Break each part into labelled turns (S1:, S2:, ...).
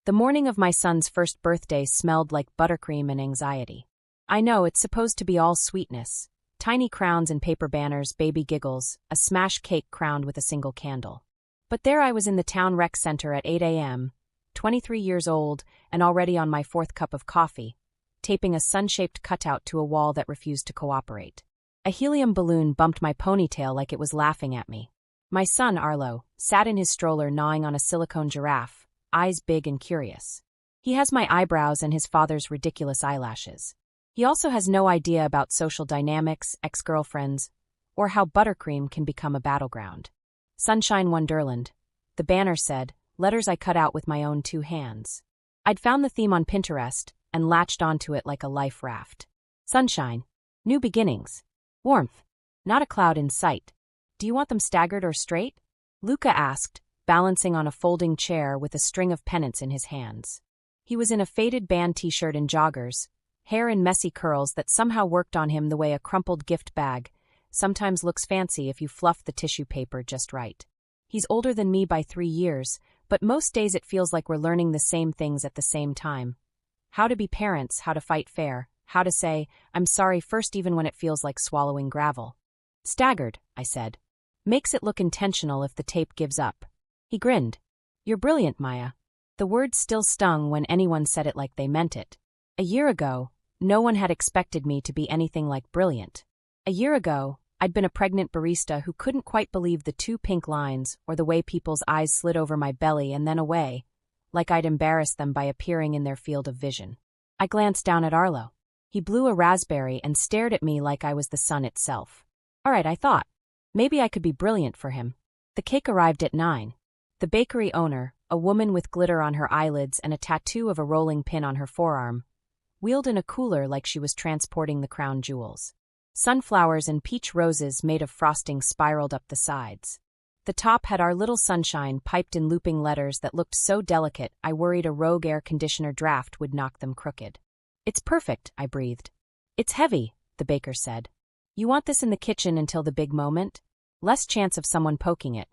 S1: The morning of my son's first birthday smelled like buttercream and anxiety. I know it's supposed to be all sweetness. Tiny crowns and paper banners, baby giggles, a smash cake crowned with a single candle. But there I was in the town rec center at 8 a.m., 23 years old and already on my fourth cup of coffee, taping a sun-shaped cutout to a wall that refused to cooperate. A helium balloon bumped my ponytail like it was laughing at me. My son, Arlo, sat in his stroller gnawing on a silicone giraffe, eyes big and curious. He has my eyebrows and his father's ridiculous eyelashes. He also has no idea about social dynamics, ex-girlfriends, or how buttercream can become a battleground. Sunshine Wonderland. The banner said, letters I cut out with my own 2 hands. I'd found the theme on Pinterest and latched onto it like a life raft. Sunshine. New beginnings. Warmth. Not a cloud in sight. Do you want them staggered or straight? Luca asked, balancing on a folding chair with a string of pennants in his hands. He was in a faded band t-shirt and joggers, hair in messy curls that somehow worked on him the way a crumpled gift bag sometimes looks fancy if you fluff the tissue paper just right. He's older than me by 3 years, but most days it feels like we're learning the same things at the same time. How to be parents, how to fight fair, how to say, I'm sorry first even when it feels like swallowing gravel. Staggered, I said. Makes it look intentional if the tape gives up. He grinned. You're brilliant, Maya. The words still stung when anyone said it like they meant it. A year ago, no one had expected me to be anything like brilliant. A year ago, I'd been a pregnant barista who couldn't quite believe the 2 pink lines or the way people's eyes slid over my belly and then away, like I'd embarrassed them by appearing in their field of vision. I glanced down at Arlo. He blew a raspberry and stared at me like I was the sun itself. All right, I thought. Maybe I could be brilliant for him. The cake arrived at 9. The bakery owner, a woman with glitter on her eyelids and a tattoo of a rolling pin on her forearm, wheeled in a cooler like she was transporting the crown jewels. Sunflowers and peach roses made of frosting spiraled up the sides. The top had our little sunshine piped in looping letters that looked so delicate I worried a rogue air conditioner draft would knock them crooked. It's perfect, I breathed. It's heavy, the baker said. You want this in the kitchen until the big moment? Less chance of someone poking it.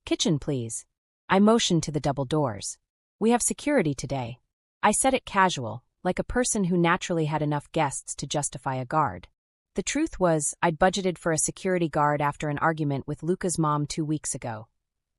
S1: Kitchen, please. I motioned to the double doors. We have security today. I said it casual, like a person who naturally had enough guests to justify a guard. The truth was, I'd budgeted for a security guard after an argument with Luca's mom 2 weeks ago.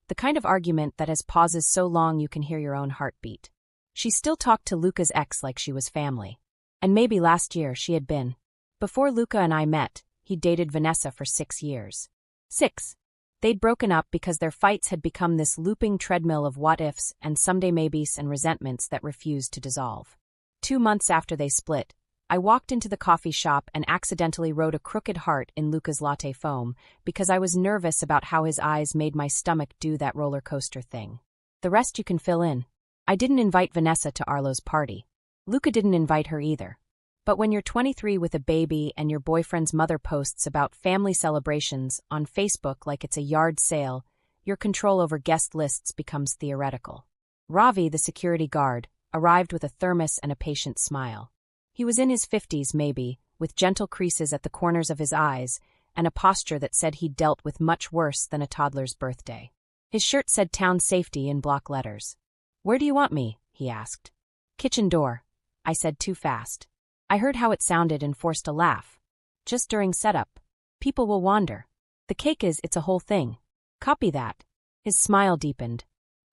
S1: The kind of argument that has pauses so long you can hear your own heartbeat. She still talked to Luca's ex like she was family. And maybe last year she had been. Before Luca and I met, he'd dated Vanessa for 6 years. 6. They'd broken up because their fights had become this looping treadmill of what-ifs and someday maybes and resentments that refused to dissolve. 2 months after they split, I walked into the coffee shop and accidentally wrote a crooked heart in Luca's latte foam because I was nervous about how his eyes made my stomach do that roller coaster thing. The rest you can fill in. I didn't invite Vanessa to Arlo's party. Luca didn't invite her either. But when you're 23 with a baby and your boyfriend's mother posts about family celebrations on Facebook like it's a yard sale, your control over guest lists becomes theoretical. Ravi, the security guard, arrived with a thermos and a patient smile. He was in his 50s maybe, with gentle creases at the corners of his eyes and a posture that said he'd dealt with much worse than a toddler's birthday. His shirt said Town Safety in block letters. Where do you want me? He asked. Kitchen door. I said too fast. I heard how it sounded and forced a laugh. Just during setup. People will wander. The cake it's a whole thing. Copy that. His smile deepened.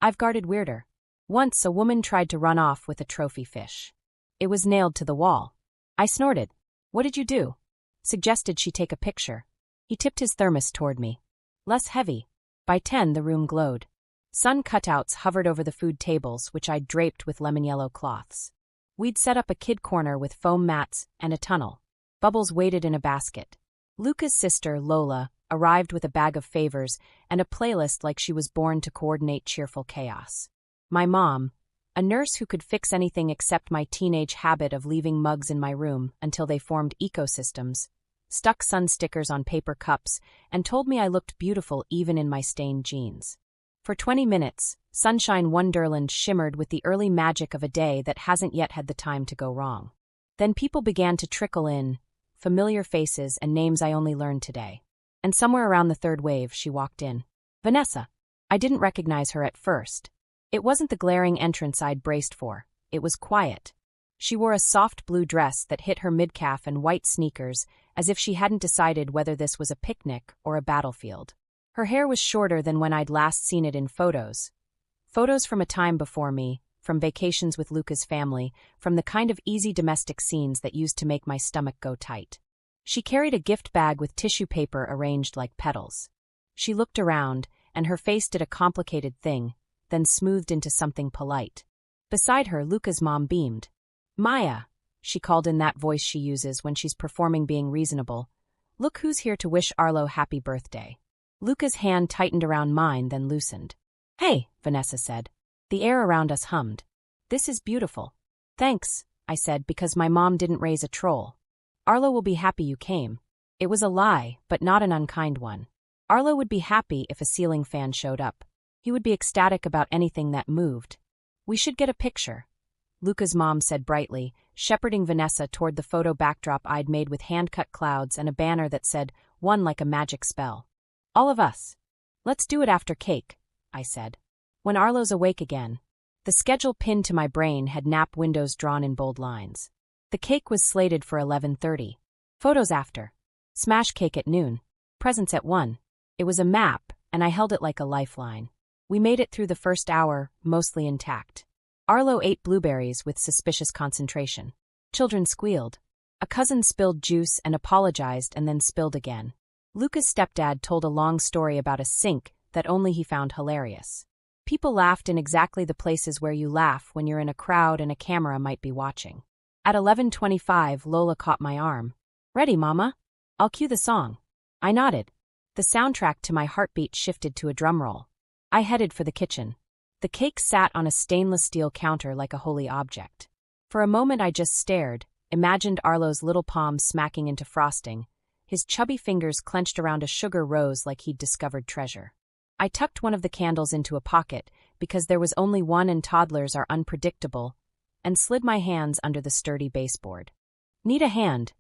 S1: I've guarded weirder. Once a woman tried to run off with a trophy fish. It was nailed to the wall. I snorted. What did you do? Suggested she take a picture. He tipped his thermos toward me. Less heavy. By 10 the room glowed. Sun cutouts hovered over the food tables which I'd draped with lemon yellow cloths. We'd set up a kid corner with foam mats and a tunnel. Bubbles waited in a basket. Luca's sister, Lola, arrived with a bag of favors and a playlist like she was born to coordinate cheerful chaos. My mom, a nurse who could fix anything except my teenage habit of leaving mugs in my room until they formed ecosystems, stuck sun stickers on paper cups, and told me I looked beautiful even in my stained jeans. For 20 minutes, Sunshine Wonderland shimmered with the early magic of a day that hasn't yet had the time to go wrong. Then people began to trickle in, familiar faces and names I only learned today. And somewhere around the third wave, she walked in. Vanessa. I didn't recognize her at first. It wasn't the glaring entrance I'd braced for. It was quiet. She wore a soft blue dress that hit her midcalf and white sneakers, as if she hadn't decided whether this was a picnic or a battlefield. Her hair was shorter than when I'd last seen it in photos. Photos from a time before me, from vacations with Luca's family, from the kind of easy domestic scenes that used to make my stomach go tight. She carried a gift bag with tissue paper arranged like petals. She looked around, and her face did a complicated thing, then smoothed into something polite. Beside her, Luca's mom beamed. "Maya," she called in that voice she uses when she's performing being reasonable. "Look who's here to wish Arlo happy birthday." Luca's hand tightened around mine, then loosened. "Hey," Vanessa said. The air around us hummed. "This is beautiful." "Thanks," I said, because my mom didn't raise a troll. "Arlo will be happy you came." It was a lie, but not an unkind one. Arlo would be happy if a ceiling fan showed up. He would be ecstatic about anything that moved. "We should get a picture," Luca's mom said brightly, shepherding Vanessa toward the photo backdrop I'd made with hand-cut clouds and a banner that said, "One like a magic spell." "All of us." "Let's do it after cake," I said. "When Arlo's awake again." The schedule pinned to my brain had nap windows drawn in bold lines. The cake was slated for 11:30. Photos after. Smash cake at noon. Presents at 1. It was a map, and I held it like a lifeline. We made it through the first hour, mostly intact. Arlo ate blueberries with suspicious concentration. Children squealed. A cousin spilled juice and apologized and then spilled again. Luca's stepdad told a long story about a sink that only he found hilarious. People laughed in exactly the places where you laugh when you're in a crowd and a camera might be watching. At 11:25, Lola caught my arm. "Ready, Mama? I'll cue the song." I nodded. The soundtrack to my heartbeat shifted to a drumroll. I headed for the kitchen. The cake sat on a stainless steel counter like a holy object. For a moment I just stared, imagined Arlo's little palms smacking into frosting, his chubby fingers clenched around a sugar rose like he'd discovered treasure. I tucked one of the candles into a pocket, because there was only one and toddlers are unpredictable, and slid my hands under the sturdy baseboard. "Need a hand?"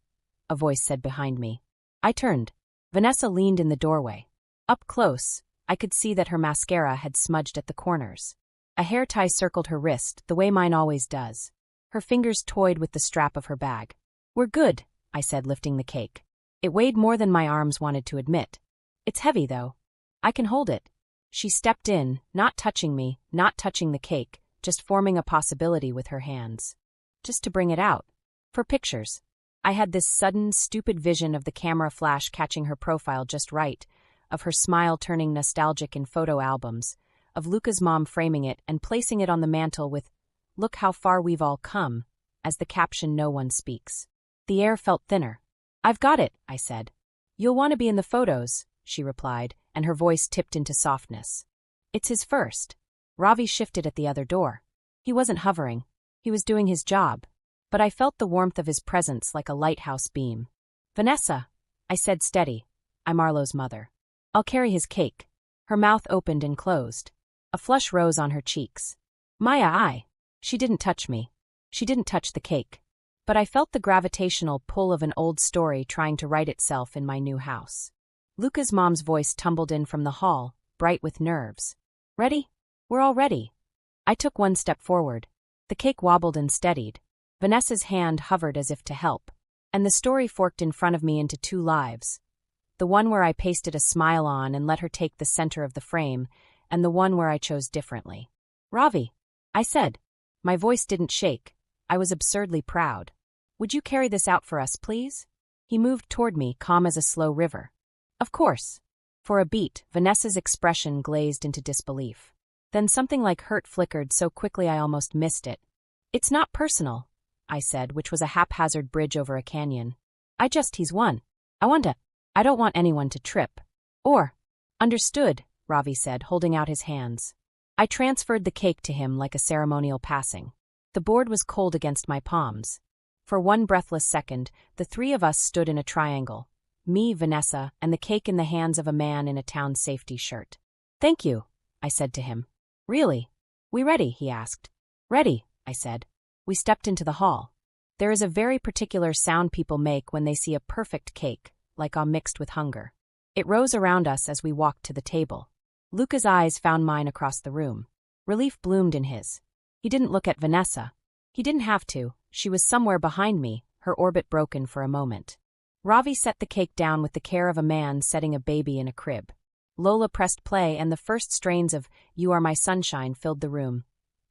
S1: a voice said behind me. I turned. Vanessa leaned in the doorway. Up close, I could see that her mascara had smudged at the corners. A hair tie circled her wrist, the way mine always does. Her fingers toyed with the strap of her bag. "We're good," I said, lifting the cake. It weighed more than my arms wanted to admit. "It's heavy, though. I can hold it." She stepped in, not touching me, not touching the cake, just forming a possibility with her hands. Just to bring it out. For pictures. I had this sudden, stupid vision of the camera flash catching her profile just right, of her smile turning nostalgic in photo albums, of Luca's mom framing it and placing it on the mantel with, "Look how far we've all come," as the caption "No one speaks." The air felt thinner. "I've got it," I said. "You'll want to be in the photos," she replied, and her voice tipped into softness. "It's his first." Ravi shifted at the other door. He wasn't hovering. He was doing his job. But I felt the warmth of his presence like a lighthouse beam. "Vanessa," I said steady. "I'm Arlo's mother. I'll carry his cake." Her mouth opened and closed. A flush rose on her cheeks. "Maya, She didn't touch me. She didn't touch the cake. But I felt the gravitational pull of an old story trying to write itself in my new house. Luca's mom's voice tumbled in from the hall, bright with nerves. "Ready? We're all ready." I took one step forward. The cake wobbled and steadied. Vanessa's hand hovered as if to help. And the story forked in front of me into two lives. The one where I pasted a smile on and let her take the center of the frame, and the one where I chose differently. "Ravi," I said. My voice didn't shake. I was absurdly proud. "Would you carry this out for us, please?" He moved toward me, calm as a slow river. "Of course." For a beat, Vanessa's expression glazed into disbelief. Then something like hurt flickered so quickly I almost missed it. "It's not personal," I said, which was a haphazard bridge over a canyon. He's one. I don't want anyone to trip. Or." "Understood," Ravi said, holding out his hands. I transferred the cake to him like a ceremonial passing. The board was cold against my palms. For one breathless second, the three of us stood in a triangle. Me, Vanessa, and the cake in the hands of a man in a town safety shirt. "Thank you," I said to him. "Really? We ready?" he asked. "Ready," I said. We stepped into the hall. There is a very particular sound people make when they see a perfect cake, like awe mixed with hunger. It rose around us as we walked to the table. Luca's eyes found mine across the room. Relief bloomed in his. He didn't look at Vanessa. He didn't have to. She was somewhere behind me, her orbit broken for a moment. Ravi set the cake down with the care of a man setting a baby in a crib. Lola pressed play and the first strains of You Are My Sunshine filled the room.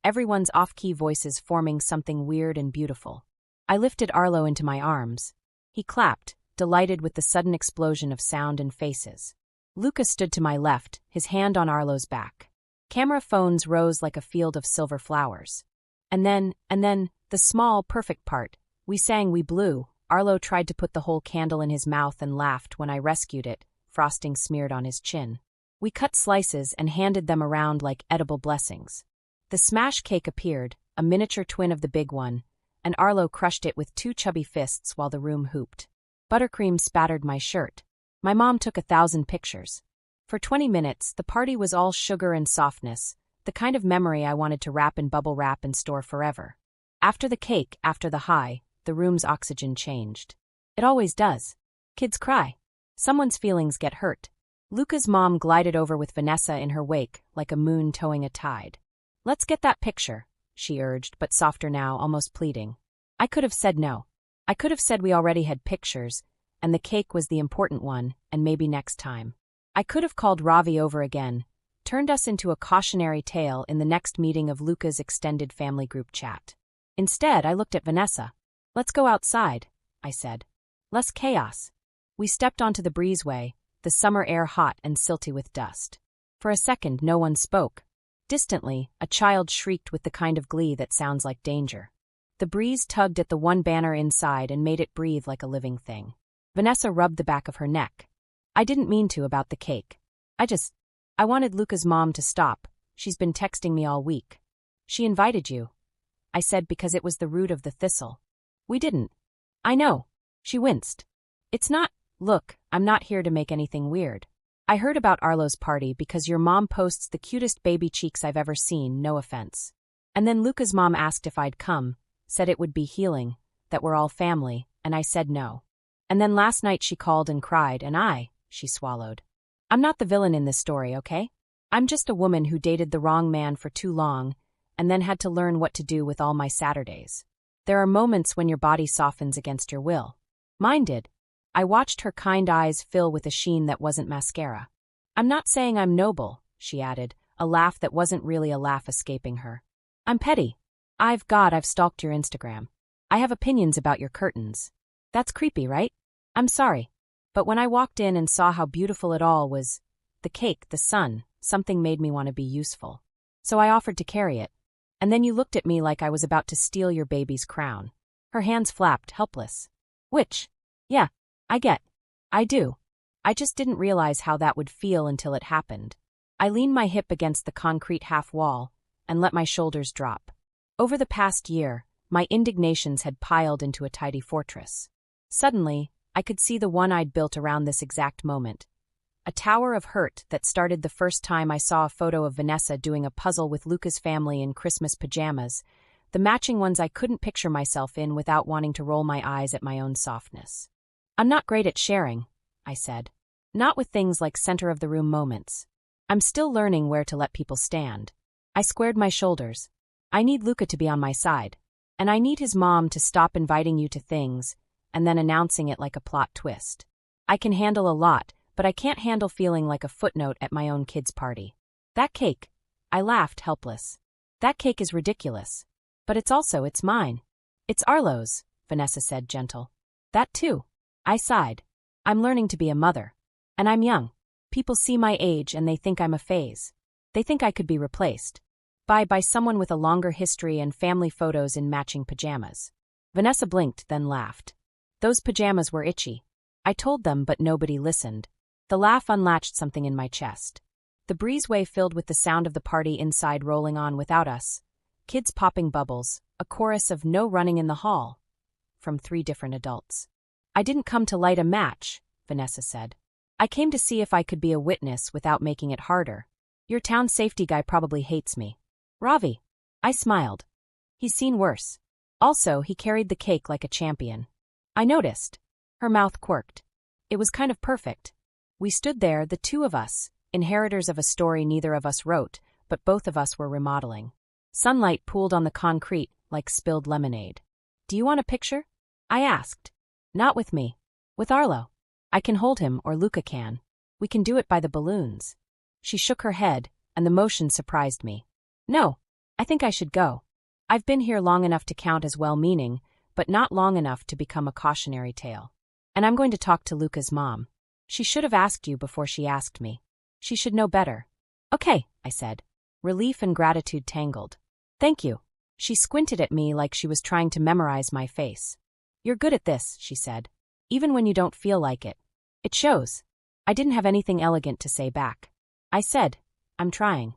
S1: Everyone's off-key voices forming something weird and beautiful. I lifted Arlo into my arms. He clapped, delighted with the sudden explosion of sound and faces. Luca stood to my left, his hand on Arlo's back. Camera phones rose like a field of silver flowers. And then, the small, perfect part. We sang We Blew. Arlo tried to put the whole candle in his mouth and laughed when I rescued it, frosting smeared on his chin. We cut slices and handed them around like edible blessings. The smash cake appeared, a miniature twin of the big one, and Arlo crushed it with 2 chubby fists while the room hooped. Buttercream spattered my shirt. My mom took 1,000 pictures. For 20 minutes, the party was all sugar and softness, the kind of memory I wanted to wrap in bubble wrap and store forever. After the cake, after the high, the room's oxygen changed. It always does. Kids cry. Someone's feelings get hurt. Luca's mom glided over with Vanessa in her wake, like a moon towing a tide. Let's get that picture, she urged, but softer now, almost pleading. I could have said no. I could have said we already had pictures, and the cake was the important one, and maybe next time. I could have called Ravi over again, turned us into a cautionary tale in the next meeting of Luca's extended family group chat. Instead, I looked at Vanessa. Let's go outside, I said. Less chaos. We stepped onto the breezeway, the summer air hot and silty with dust. For a second, no one spoke. Distantly, a child shrieked with the kind of glee that sounds like danger. The breeze tugged at the one banner inside and made it breathe like a living thing. Vanessa rubbed the back of her neck. I didn't mean to about the cake. I wanted Luca's mom to stop. She's been texting me all week. She invited you. I said because it was the root of the thistle. We didn't. I know. She winced. It's not, look, I'm not here to make anything weird. I heard about Arlo's party because your mom posts the cutest baby cheeks I've ever seen, no offense. And then Luca's mom asked if I'd come, said it would be healing, that we're all family, and I said no. And then last night she called and cried, and she swallowed. I'm not the villain in this story, okay? I'm just a woman who dated the wrong man for too long, and then had to learn what to do with all my Saturdays. There are moments when your body softens against your will. Mine did. I watched her kind eyes fill with a sheen that wasn't mascara. I'm not saying I'm noble, she added, a laugh that wasn't really a laugh escaping her. I'm petty. I've stalked your Instagram. I have opinions about your curtains. That's creepy, right? I'm sorry. But when I walked in and saw how beautiful it all was, the cake, the sun, something made me want to be useful. So I offered to carry it. And then you looked at me like I was about to steal your baby's crown. Her hands flapped, helpless. Which? Yeah, I get. I do. I just didn't realize how that would feel until it happened. I leaned my hip against the concrete half wall and let my shoulders drop. Over the past year, my indignations had piled into a tidy fortress. Suddenly, I could see the one I'd built around this exact moment. A tower of hurt that started the first time I saw a photo of Vanessa doing a puzzle with Luca's family in Christmas pajamas, the matching ones I couldn't picture myself in without wanting to roll my eyes at my own softness. I'm not great at sharing, I said. Not with things like center-of-the-room moments. I'm still learning where to let people stand. I squared my shoulders. I need Luca to be on my side. And I need his mom to stop inviting you to things and then announcing it like a plot twist. I can handle a lot, but I can't handle feeling like a footnote at my own kid's party. That cake. I laughed, helpless. That cake is ridiculous. But it's mine. It's Arlo's, Vanessa said, gentle. That too. I sighed. I'm learning to be a mother. And I'm young. People see my age and they think I'm a phase. They think I could be replaced. By someone with a longer history and family photos in matching pajamas. Vanessa blinked, then laughed. Those pajamas were itchy. I told them, but nobody listened. The laugh unlatched something in my chest. The breezeway filled with the sound of the party inside rolling on without us. Kids popping bubbles, a chorus of no running in the hall. From 3 different adults. I didn't come to light a match, Vanessa said. I came to see if I could be a witness without making it harder. Your town safety guy probably hates me. Ravi. I smiled. He's seen worse. Also, he carried the cake like a champion. I noticed. Her mouth quirked. It was kind of perfect. We stood there, the two of us, inheritors of a story neither of us wrote, but both of us were remodeling. Sunlight pooled on the concrete like spilled lemonade. "Do you want a picture?" I asked. "Not with me. With Arlo. I can hold him, or Luca can. We can do it by the balloons." She shook her head, and the motion surprised me. "No, I think I should go. I've been here long enough to count as well-meaning, but not long enough to become a cautionary tale. And I'm going to talk to Luca's mom. She should have asked you before she asked me. She should know better." "Okay," I said. Relief and gratitude tangled. "Thank you." She squinted at me like she was trying to memorize my face. "You're good at this," she said. "Even when you don't feel like it. It shows." I didn't have anything elegant to say back. I said, "I'm trying."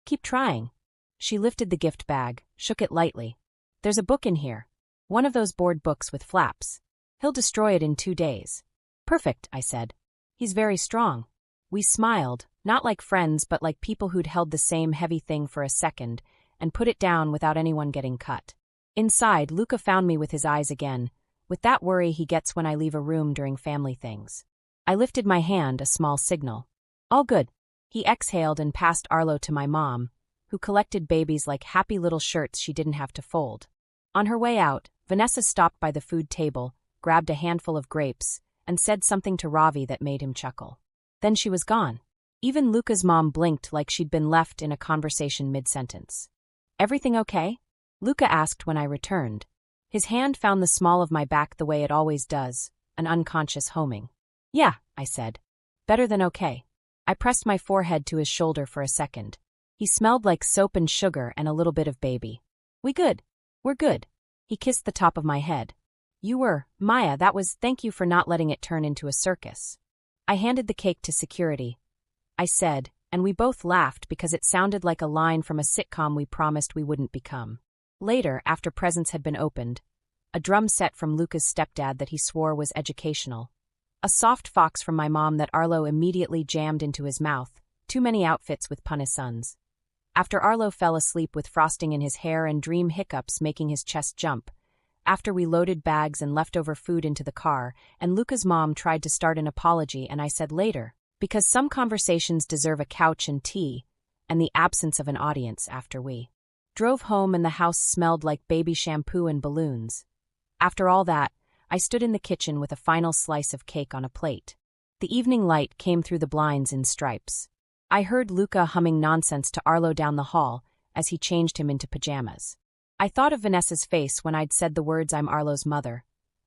S1: "Keep trying." She lifted the gift bag, shook it lightly. "There's a book in here. One of those board books with flaps. He'll destroy it in 2 days." "Perfect," I said. "He's very strong." We smiled, not like friends but like people who'd held the same heavy thing for a second and put it down without anyone getting cut. Inside, Luca found me with his eyes again, with that worry he gets when I leave a room during family things. I lifted my hand, a small signal. "All good." He exhaled and passed Arlo to my mom, who collected babies like happy little shirts she didn't have to fold. On her way out, Vanessa stopped by the food table, grabbed a handful of grapes, and said something to Ravi that made him chuckle. Then she was gone. Even Luca's mom blinked like she'd been left in a conversation mid-sentence. "Everything okay?" Luca asked when I returned. His hand found the small of my back the way it always does, an unconscious homing. "Yeah," I said. "Better than okay." I pressed my forehead to his shoulder for a second. He smelled like soap and sugar and a little bit of baby. "We good? We're good." He kissed the top of my head. "You were, Maya, that was, thank you for not letting it turn into a circus." I handed the cake to security. I said, and we both laughed because it sounded like a line from a sitcom we promised we wouldn't become. Later, after presents had been opened, a drum set from Luca's stepdad that he swore was educational, a soft fox from my mom that Arlo immediately jammed into his mouth, too many outfits with punisuns. After Arlo fell asleep with frosting in his hair and dream hiccups making his chest jump, after we loaded bags and leftover food into the car, and Luca's mom tried to start an apology and I said later, because some conversations deserve a couch and tea, and the absence of an audience after we drove home and the house smelled like baby shampoo and balloons. After all that, I stood in the kitchen with a final slice of cake on a plate. The evening light came through the blinds in stripes. I heard Luca humming nonsense to Arlo down the hall as he changed him into pajamas. I thought of Vanessa's face when I'd said the words "I'm Arlo's mother,"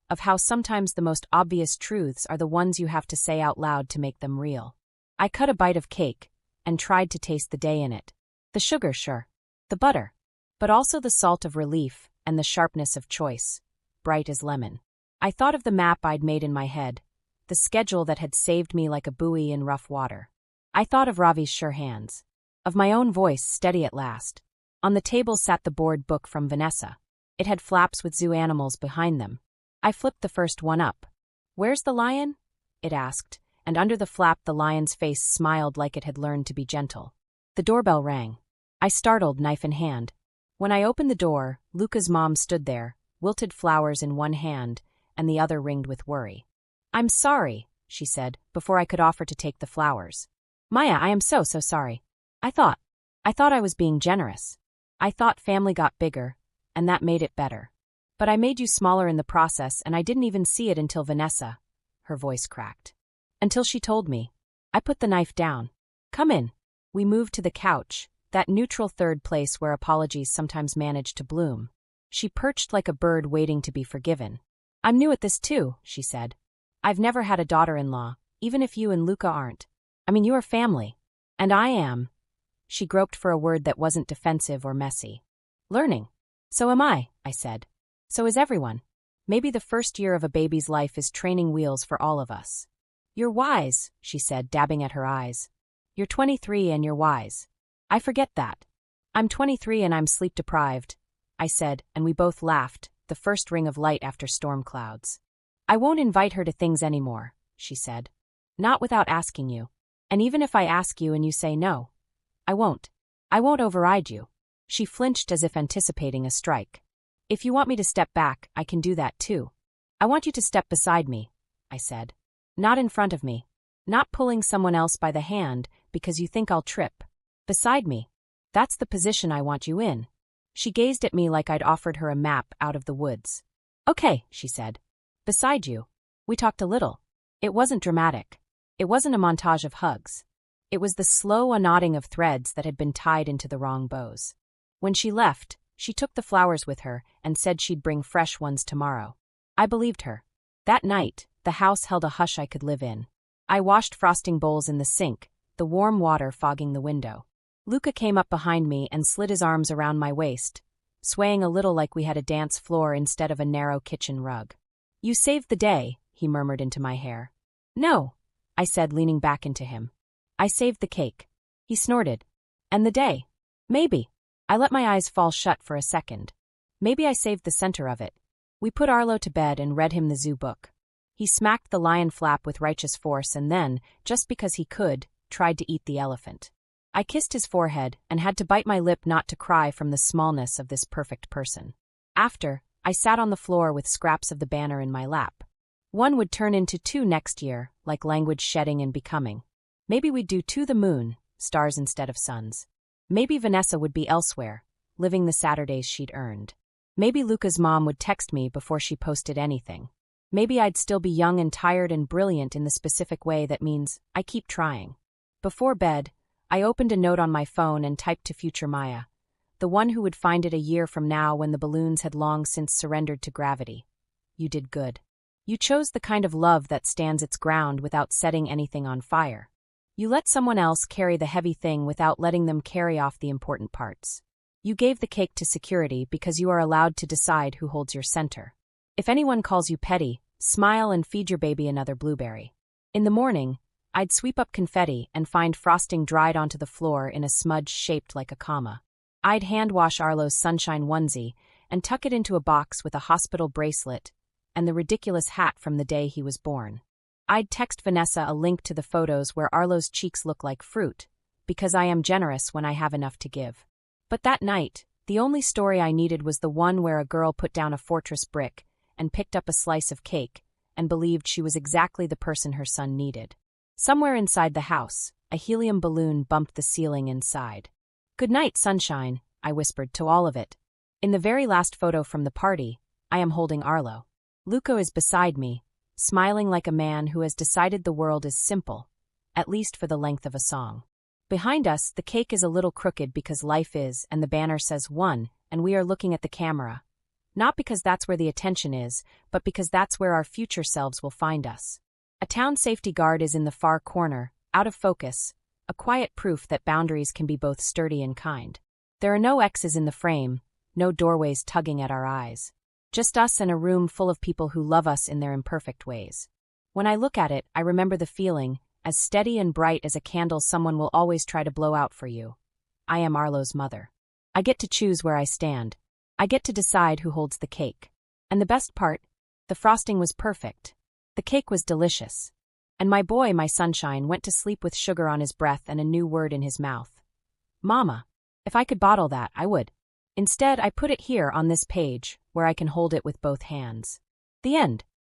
S1: of how sometimes the most obvious truths are the ones you have to say out loud to make them real. I cut a bite of cake and tried to taste the day in it. The sugar, sure. The butter. But also the salt of relief and the sharpness of choice, bright as lemon. I thought of the map I'd made in my head, the schedule that had saved me like a buoy in rough water. I thought of Ravi's sure hands, of my own voice steady at last. On the table sat the board book from Vanessa. It had flaps with zoo animals behind them. I flipped the first one up. "Where's the lion?" it asked, and under the flap the lion's face smiled like it had learned to be gentle. The doorbell rang. I startled, knife in hand. When I opened the door, Luca's mom stood there, wilted flowers in one hand and the other ringed with worry. "I'm sorry," she said, before I could offer to take the flowers. "Maya, I am so sorry. I thought I was being generous. I thought family got bigger, and that made it better. But I made you smaller in the process, and I didn't even see it until Vanessa," her voice cracked. "Until she told me." I put the knife down. "Come in." We moved to the couch, that neutral third place where apologies sometimes manage to bloom. She perched like a bird waiting to be forgiven. "I'm new at this too," she said. "I've never had a daughter-in-law, even if you and Luca aren't. I mean, you are family. And I am." She groped for a word that wasn't defensive or messy. "Learning." "So am I," I said. "So is everyone. Maybe the first year of a baby's life is training wheels for all of us." "You're wise," she said, dabbing at her eyes. "You're 23 and you're wise." "I forget that." "I'm 23 and I'm sleep-deprived," I said, and we both laughed, the first ring of light after storm clouds. "I won't invite her to things anymore," she said. "Not without asking you. And even if I ask you and you say no, I won't. I won't override you." She flinched as if anticipating a strike. "If you want me to step back, I can do that too." "I want you to step beside me," I said. "Not in front of me. Not pulling someone else by the hand because you think I'll trip. Beside me." That's the position I want you in. She gazed at me like I'd offered her a map out of the woods. Okay, she said. Beside you. We talked a little. It wasn't dramatic. It wasn't a montage of hugs. It was the slow unknotting of threads that had been tied into the wrong bows. When she left, she took the flowers with her and said she'd bring fresh ones tomorrow. I believed her. That night, the house held a hush I could live in. I washed frosting bowls in the sink, the warm water fogging the window. Luca came up behind me and slid his arms around my waist, swaying a little like we had a dance floor instead of a narrow kitchen rug. You saved the day, he murmured into my hair. No, I said, leaning back into him. I saved the cake. He snorted. And the day. Maybe. I let my eyes fall shut for a second. Maybe I saved the center of it. We put Arlo to bed and read him the zoo book. He smacked the lion flap with righteous force and then, just because he could, tried to eat the elephant. I kissed his forehead and had to bite my lip not to cry from the smallness of this perfect person. After, I sat on the floor with scraps of the banner in my lap. One would turn into two next year, like language shedding and becoming. Maybe we'd do To the Moon, stars instead of suns. Maybe Vanessa would be elsewhere, living the Saturdays she'd earned. Maybe Luca's mom would text me before she posted anything. Maybe I'd still be young and tired and brilliant in the specific way that means I keep trying. Before bed, I opened a note on my phone and typed to future Maya, the one who would find it a year from now when the balloons had long since surrendered to gravity. You did good. You chose the kind of love that stands its ground without setting anything on fire. You let someone else carry the heavy thing without letting them carry off the important parts. You gave the cake to security because you are allowed to decide who holds your center. If anyone calls you petty, smile and feed your baby another blueberry. In the morning, I'd sweep up confetti and find frosting dried onto the floor in a smudge shaped like a comma. I'd hand wash Arlo's sunshine onesie and tuck it into a box with a hospital bracelet and the ridiculous hat from the day he was born. I'd text Vanessa a link to the photos where Arlo's cheeks look like fruit, because I am generous when I have enough to give. But that night, the only story I needed was the one where a girl put down a fortress brick and picked up a slice of cake and believed she was exactly the person her son needed. Somewhere inside the house, a helium balloon bumped the ceiling inside. Good night, sunshine, I whispered to all of it. In the very last photo from the party, I am holding Arlo. Luca is beside me, smiling like a man who has decided the world is simple, at least for the length of a song. Behind us, the cake is a little crooked because life is, and the banner says 1, and we are looking at the camera. Not because that's where the attention is, but because that's where our future selves will find us. A town safety guard is in the far corner, out of focus, a quiet proof that boundaries can be both sturdy and kind. There are no X's in the frame, no doorways tugging at our eyes. Just us and a room full of people who love us in their imperfect ways. When I look at it, I remember the feeling, as steady and bright as a candle someone will always try to blow out for you. I am Arlo's mother. I get to choose where I stand. I get to decide who holds the cake. And the best part, the frosting was perfect. The cake was delicious. And my boy, my sunshine, went to sleep with sugar on his breath and a new word in his mouth. Mama. If I could bottle that, I would. Instead, I put it here on this page, where I can hold it with both hands. The end.